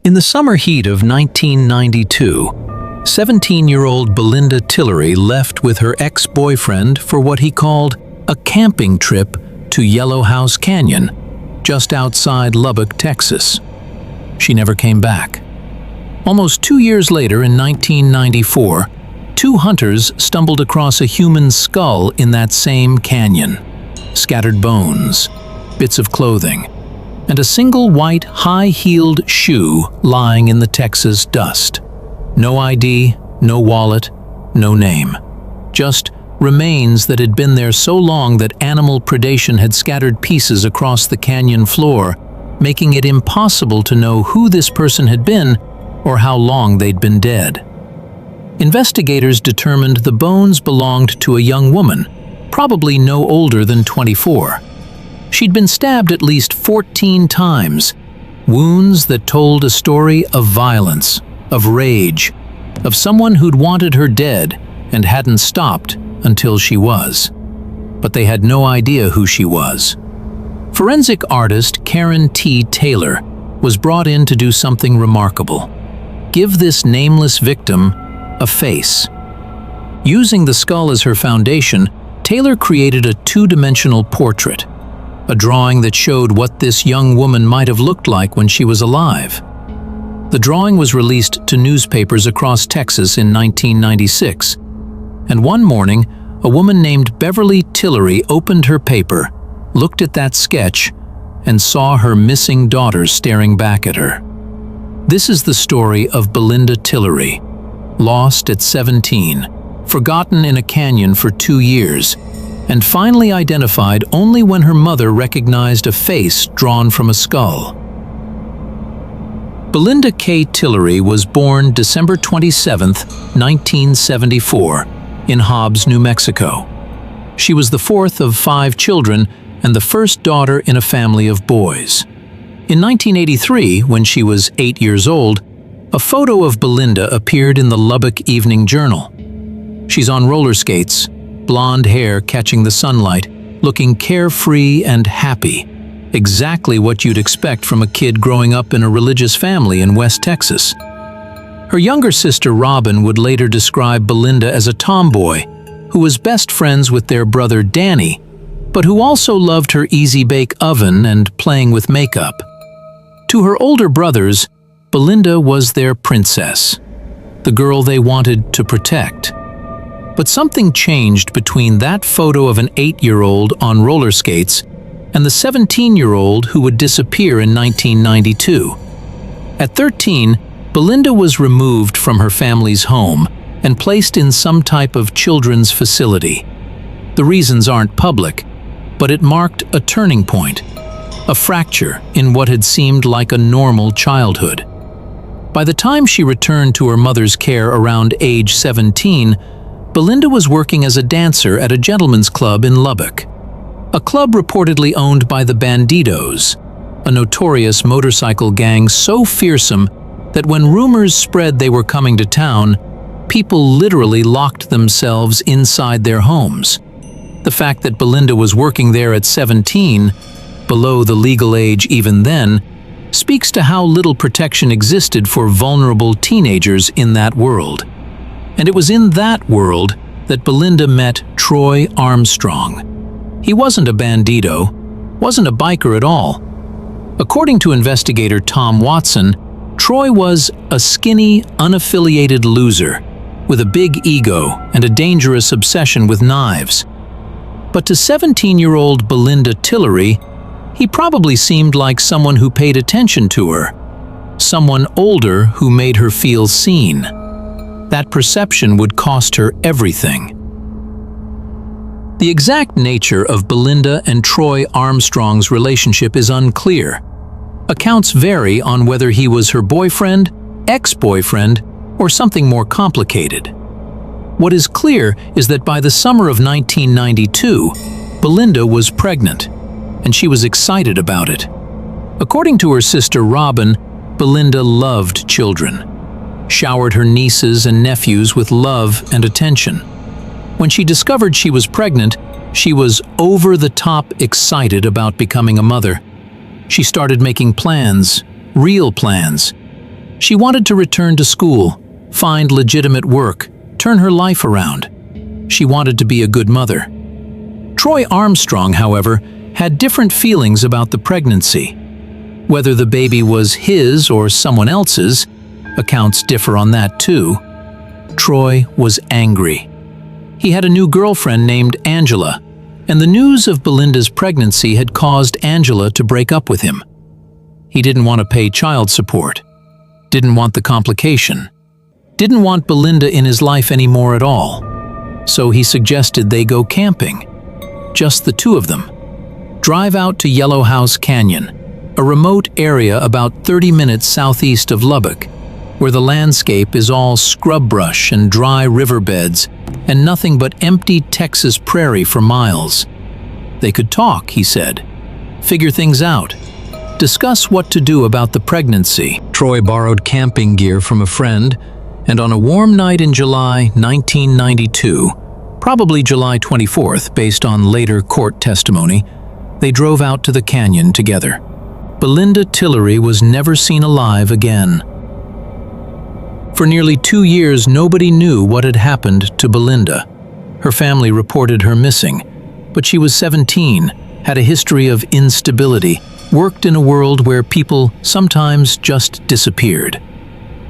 In the summer heat of 1992, 17-year-old Belynda Tillery left with her ex-boyfriend for what he called a camping trip to Yellow House Canyon, just outside Lubbock, Texas. She never came back. Almost 2 years later, in 1994, two hunters stumbled across a human skull in that same canyon. Scattered bones, bits of clothing, and a single white, high-heeled shoe lying in the Texas dust. No ID, no wallet, no name. Just remains that had been there so long that animal predation had scattered pieces across the canyon floor, making it impossible to know who this person had been or how long they'd been dead. Investigators determined the bones belonged to a young woman, probably no older than 24. She'd been stabbed at least 14 times, wounds that told a story of violence, of rage, of someone who'd wanted her dead and hadn't stopped until she was. But they had no idea who she was. Forensic artist Karen T. Taylor was brought in to do something remarkable: give this nameless victim a face. Using the skull as her foundation, Taylor created a two-dimensional portrait, a drawing that showed what this young woman might have looked like when she was alive. The drawing was released to newspapers across Texas in 1996, and one morning, a woman named Belynda Tillery opened her paper, looked at that sketch, and saw her missing daughter staring back at her. This is the story of Belynda Tillery, lost at 17, forgotten in a canyon for 2 years, and finally identified only when her mother recognized a face drawn from a skull. Belynda K. Tillery was born December 27, 1974, in Hobbs, New Mexico. She was the fourth of 5 children and the first daughter in a family of boys. In 1983, when she was 8 years old, a photo of Belynda appeared in the Lubbock Evening Journal. She's on roller skates, blonde hair catching the sunlight, looking carefree and happy, exactly what you'd expect from a kid growing up in a religious family in West Texas. Her younger sister Robin would later describe Belynda as a tomboy who was best friends with their brother Danny, but who also loved her easy-bake oven and playing with makeup. To her older brothers, Belynda was their princess, the girl they wanted to protect. But something changed between that photo of an 8-year-old on roller skates and the 17-year-old who would disappear in 1992. At 13, Belynda was removed from her family's home and placed in some type of children's facility. The reasons aren't public, but it marked a turning point, a fracture in what had seemed like a normal childhood. By the time she returned to her mother's care around age 17, Belynda was working as a dancer at a gentleman's club in Lubbock, a club reportedly owned by the Bandidos, a notorious motorcycle gang so fearsome that when rumors spread they were coming to town, people literally locked themselves inside their homes. The fact that Belynda was working there at 17, below the legal age even then, speaks to how little protection existed for vulnerable teenagers in that world. And it was in that world that Belynda met Troy Armstrong. He wasn't a bandito, wasn't a biker at all. According to investigator Tom Watson, Troy was a skinny, unaffiliated loser with a big ego and a dangerous obsession with knives. But to 17-year-old Belynda Tillery, he probably seemed like someone who paid attention to her, someone older who made her feel seen. That perception would cost her everything. The exact nature of Belynda and Troy Armstrong's relationship is unclear. Accounts vary on whether he was her boyfriend, ex-boyfriend, or something more complicated. What is clear is that by the summer of 1992, Belynda was pregnant, and she was excited about it. According to her sister Robin, Belynda loved children, showered her nieces and nephews with love and attention. When she discovered she was pregnant, she was over-the-top excited about becoming a mother. She started making plans, real plans, She wanted to return to school, find legitimate work, turn her life around. She wanted to be a good mother. Troy Armstrong, however, had different feelings about the pregnancy. Whether the baby was his or someone else's, accounts differ on that too. Troy was angry. He had a new girlfriend named Angela, and the news of Belynda's pregnancy had caused Angela to break up with him. He didn't want to pay child support, didn't want the complication, didn't want Belynda in his life anymore at all. So he suggested they go camping, just the two of them. Drive out to Yellow House Canyon, a remote area about 30 minutes southeast of Lubbock, where the landscape is all scrub brush and dry riverbeds and nothing but empty Texas prairie for miles. They could talk, he said, figure things out, discuss what to do about the pregnancy. Troy borrowed camping gear from a friend, and on a warm night in July 1992, probably July 24th based on later court testimony, they drove out to the canyon together. Belynda Tillery was never seen alive again. For nearly 2 years, nobody knew what had happened to Belynda. Her family reported her missing, but she was 17, had a history of instability, worked in a world where people sometimes just disappeared.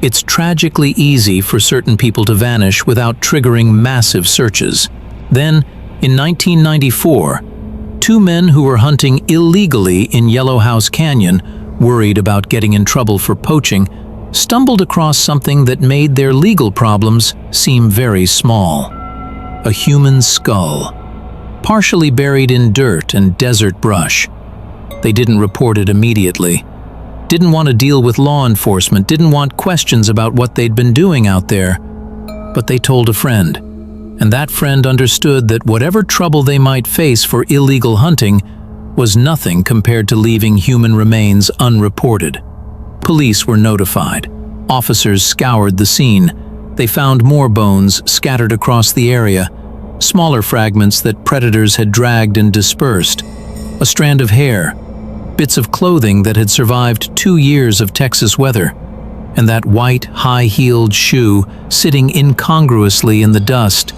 It's tragically easy for certain people to vanish without triggering massive searches. Then, in 1994, 2 men who were hunting illegally in Yellow House Canyon, worried about getting in trouble for poaching, stumbled across something that made their legal problems seem very small. A human skull, partially buried in dirt and desert brush. They didn't report it immediately. Didn't want to deal with law enforcement, didn't want questions about what they'd been doing out there. But they told a friend, and that friend understood that whatever trouble they might face for illegal hunting was nothing compared to leaving human remains unreported. Police were notified. Officers scoured the scene. They found more bones scattered across the area, smaller fragments that predators had dragged and dispersed, a strand of hair, bits of clothing that had survived 2 years of Texas weather, and that white, high-heeled shoe sitting incongruously in the dust,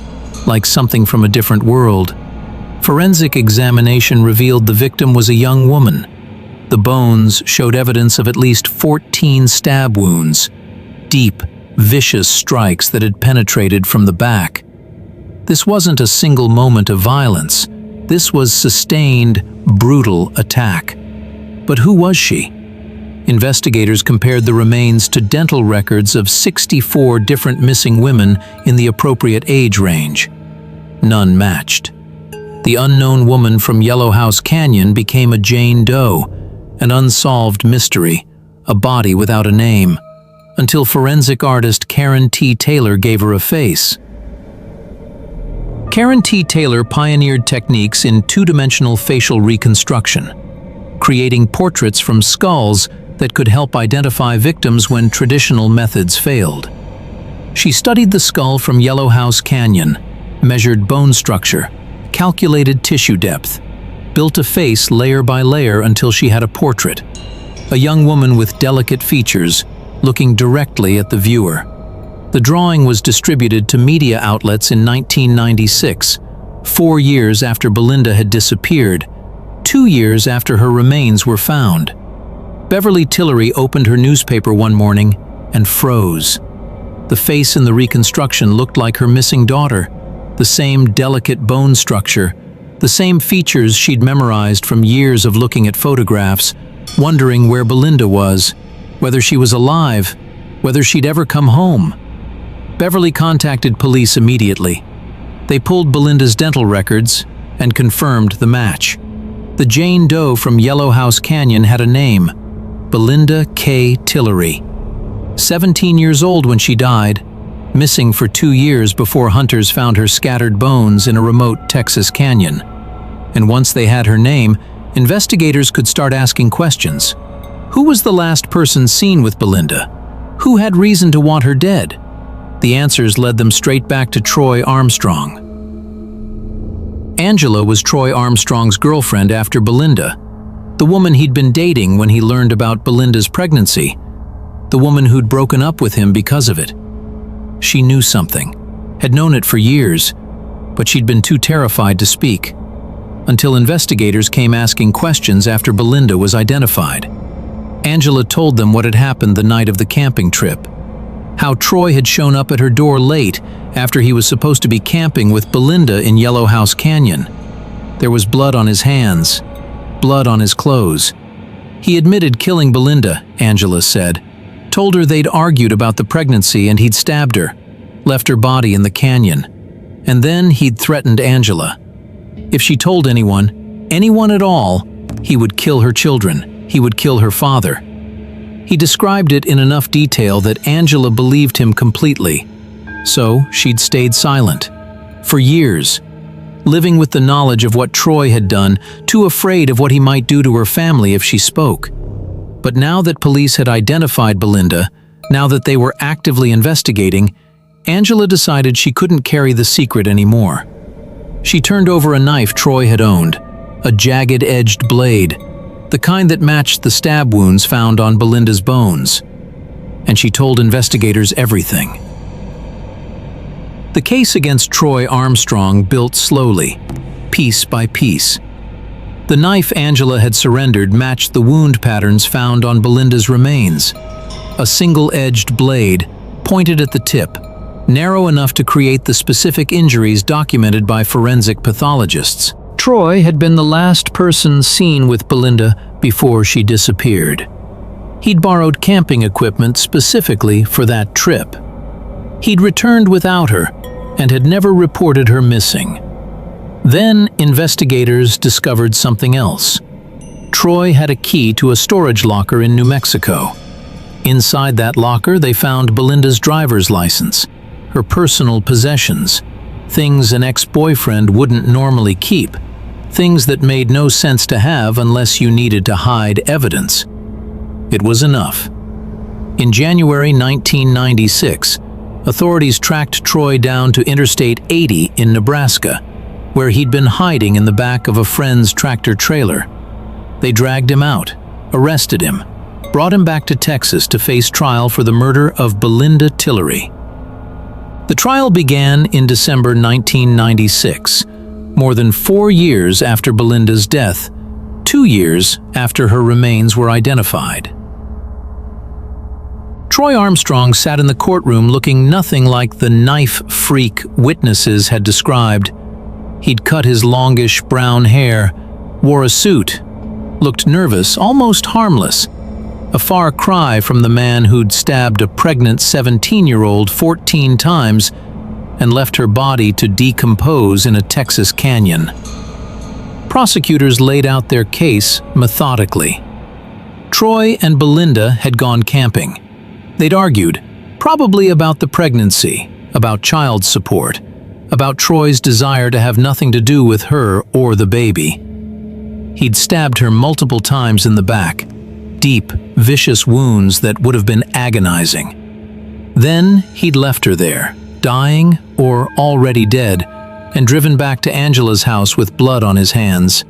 like something from a different world. Forensic examination revealed the victim was a young woman. The bones showed evidence of at least 14 stab wounds, deep, vicious strikes that had penetrated from the back. This wasn't a single moment of violence. This was sustained, brutal attack. But who was she? Investigators compared the remains to dental records of 64 different missing women in the appropriate age range. None matched. The unknown woman from Yellow House Canyon became a Jane Doe, an unsolved mystery, a body without a name, until forensic artist Karen T. Taylor gave her a face. Karen T. Taylor pioneered techniques in two-dimensional facial reconstruction, creating portraits from skulls that could help identify victims when traditional methods failed. She studied the skull from Yellow House Canyon, measured bone structure, calculated tissue depth, built a face layer by layer until she had a portrait, a young woman with delicate features, looking directly at the viewer. The drawing was distributed to media outlets in 1996, 4 years after Belynda had disappeared, 2 years after her remains were found. Beverly Tillery opened her newspaper one morning and froze. The face in the reconstruction looked like her missing daughter, the same delicate bone structure, the same features she'd memorized from years of looking at photographs, wondering where Belynda was, whether she was alive, whether she'd ever come home. Beverly contacted police immediately. They pulled Belynda's dental records and confirmed the match. The Jane Doe from Yellow House Canyon had a name, Belynda K. Tillery. 17 years old when she died, missing for 2 years before hunters found her scattered bones in a remote Texas canyon. And once they had her name, investigators could start asking questions. Who was the last person seen with Belynda? Who had reason to want her dead? The answers led them straight back to Troy Armstrong. Angela was Troy Armstrong's girlfriend after Belynda, the woman he'd been dating when he learned about Belynda's pregnancy. the woman who'd broken up with him because of it. She knew something, had known it for years, but she'd been too terrified to speak, until investigators came asking questions after Belynda was identified. Angela told them what had happened the night of the camping trip, how Troy had shown up at her door late after he was supposed to be camping with Belynda in Yellow House Canyon. There was blood on his hands, blood on his clothes. He admitted killing Belynda, Angela said, told her they'd argued about the pregnancy and he'd stabbed her, left her body in the canyon. And then he'd threatened Angela. If she told anyone at all, he would kill her children, he would kill her father. He described it in enough detail that Angela believed him completely. So she'd stayed silent. For years, living with the knowledge of what Troy had done, too afraid of what he might do to her family if she spoke. But now that police had identified Belynda, now that they were actively investigating, Angela decided she couldn't carry the secret anymore. She turned over a knife Troy had owned, a jagged-edged blade, the kind that matched the stab wounds found on Belynda's bones. And she told investigators everything. The case against Troy Armstrong built slowly, piece by piece. The knife Angela had surrendered matched the wound patterns found on Belynda's remains. A single-edged blade, pointed at the tip, narrow enough to create the specific injuries documented by forensic pathologists. Troy had been the last person seen with Belynda before she disappeared. He'd borrowed camping equipment specifically for that trip. He'd returned without her and had never reported her missing. Then investigators discovered something else. Troy had a key to a storage locker in New Mexico. Inside that locker, they found Belynda's driver's license, her personal possessions, things an ex-boyfriend wouldn't normally keep, things that made no sense to have unless you needed to hide evidence. It was enough. In January 1996, authorities tracked Troy down to Interstate 80 in Nebraska, where he'd been hiding in the back of a friend's tractor-trailer. They dragged him out, arrested him, brought him back to Texas to face trial for the murder of Belynda Tillery. The trial began in December 1996, more than 4 years after Belynda's death, 2 years after her remains were identified. Troy Armstrong sat in the courtroom looking nothing like the knife freak witnesses had described. He'd cut his longish brown hair, wore a suit, looked nervous, almost harmless, a far cry from the man who'd stabbed a pregnant 17-year-old 14 times and left her body to decompose in a Texas canyon. Prosecutors laid out their case methodically. Troy and Belynda had gone camping. They'd argued, probably about the pregnancy, about child support, about Troy's desire to have nothing to do with her or the baby. He'd stabbed her multiple times in the back, deep, vicious wounds that would have been agonizing. Then he'd left her there, dying or already dead, and driven back to Angela's house with blood on his hands.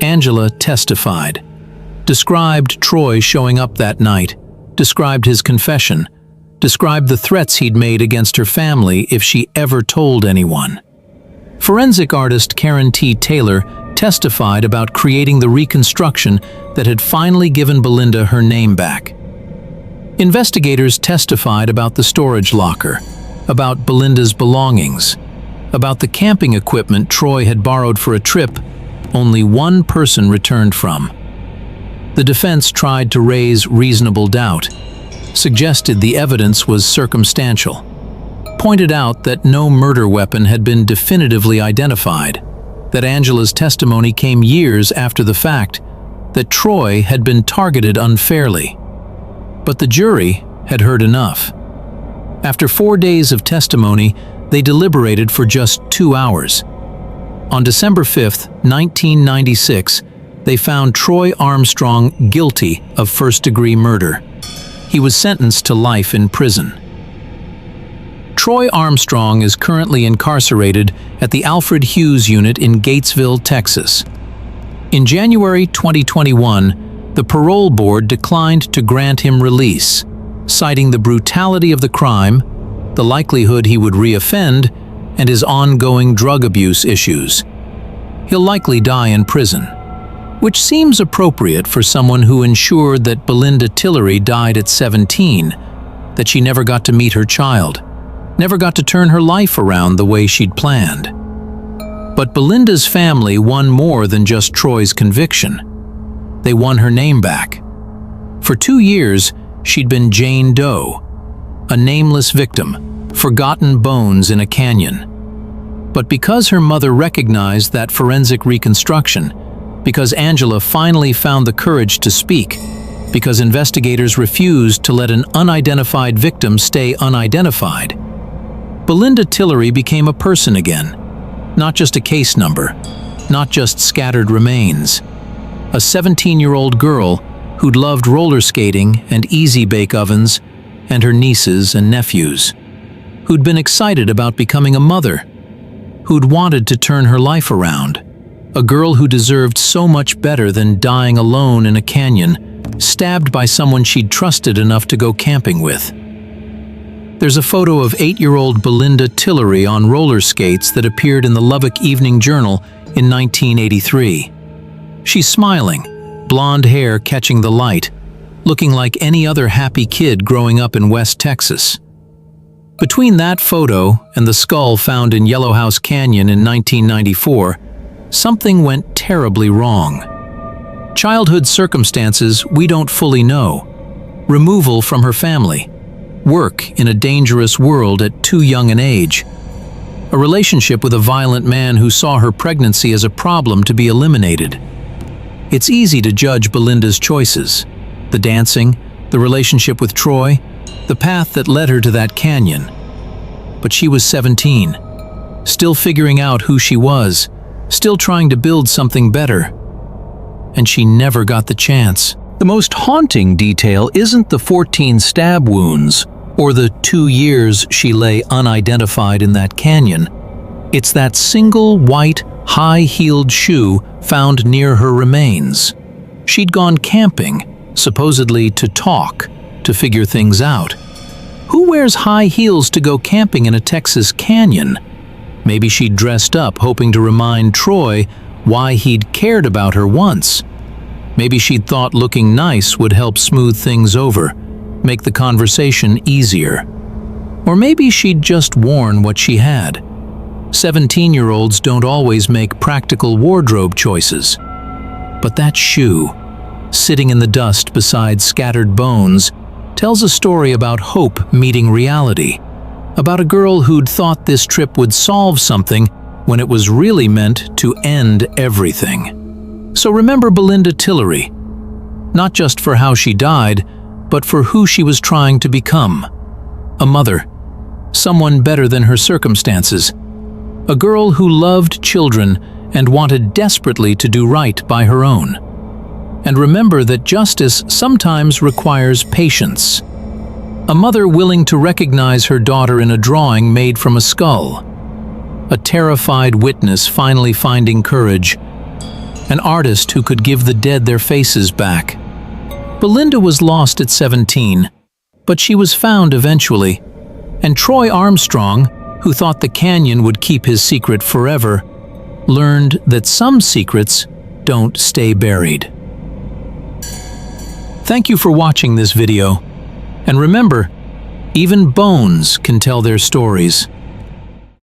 Angela testified, described Troy showing up that night, described his confession, described the threats he'd made against her family if she ever told anyone. Forensic artist Karen T. Taylor testified about creating the reconstruction that had finally given Belynda her name back. Investigators testified about the storage locker, about Belynda's belongings, about the camping equipment Troy had borrowed for a trip only one person returned from. The defense tried to raise reasonable doubt, suggested the evidence was circumstantial, pointed out that no murder weapon had been definitively identified, that Angela's testimony came years after the fact, that Troy had been targeted unfairly. But the jury had heard enough. After 4 days of testimony, they deliberated for just 2 hours. On December 5, 1996, they found Troy Armstrong guilty of first-degree murder. He was sentenced to life in prison. Troy Armstrong is currently incarcerated at the Alfred Hughes Unit in Gatesville, Texas. In January 2021, the parole board declined to grant him release, citing the brutality of the crime, the likelihood he would reoffend, and his ongoing drug abuse issues. He'll likely die in prison, which seems appropriate for someone who ensured that Belynda Tillery died at 17, that she never got to meet her child, never got to turn her life around the way she'd planned. But Belynda's family won more than just Troy's conviction. They won her name back. For 2 years, she'd been Jane Doe, a nameless victim, forgotten bones in a canyon. But because her mother recognized that forensic reconstruction, because Angela finally found the courage to speak, because investigators refused to let an unidentified victim stay unidentified, Belynda Tillery became a person again, not just a case number, not just scattered remains. A 17-year-old girl who'd loved roller skating and easy bake ovens, and her nieces and nephews, who'd been excited about becoming a mother, who'd wanted to turn her life around, a girl who deserved so much better than dying alone in a canyon, stabbed by someone she'd trusted enough to go camping with. There's a photo of 8-year-old Belynda Tillery on roller skates that appeared in the Lubbock Evening Journal in 1983. She's smiling, blonde hair catching the light, looking like any other happy kid growing up in West Texas. Between that photo and the skull found in Yellowhouse Canyon in 1994, something went terribly wrong. Childhood circumstances we don't fully know, removal from her family, work in a dangerous world at too young an age, a relationship with a violent man who saw her pregnancy as a problem to be eliminated. It's easy to judge Belynda's choices, the dancing, the relationship with Troy, the path that led her to that canyon. But she was 17, still figuring out who she was, still trying to build something better. And she never got the chance. The most haunting detail isn't the 14 stab wounds or the 2 years she lay unidentified in that canyon. It's that single white, high-heeled shoe found near her remains. She'd gone camping, supposedly to talk, to figure things out. Who wears high heels to go camping in a Texas canyon? Maybe she'd dressed up hoping to remind Troy why he'd cared about her once. Maybe she'd thought looking nice would help smooth things over, make the conversation easier. Or maybe she'd just worn what she had. 17-year-olds don't always make practical wardrobe choices. But that shoe, sitting in the dust beside scattered bones, tells a story about hope meeting reality, about a girl who'd thought this trip would solve something when it was really meant to end everything. So remember Belynda Tillery, not just for how she died, but for who she was trying to become. A mother, someone better than her circumstances, a girl who loved children and wanted desperately to do right by her own. And remember that justice sometimes requires patience. A mother willing to recognize her daughter in a drawing made from a skull. A terrified witness finally finding courage. An artist who could give the dead their faces back. Belynda was lost at 17, but she was found eventually. And Troy Armstrong, who thought the canyon would keep his secret forever, learned that some secrets don't stay buried. Thank you for watching this video. And remember, even bones can tell their stories.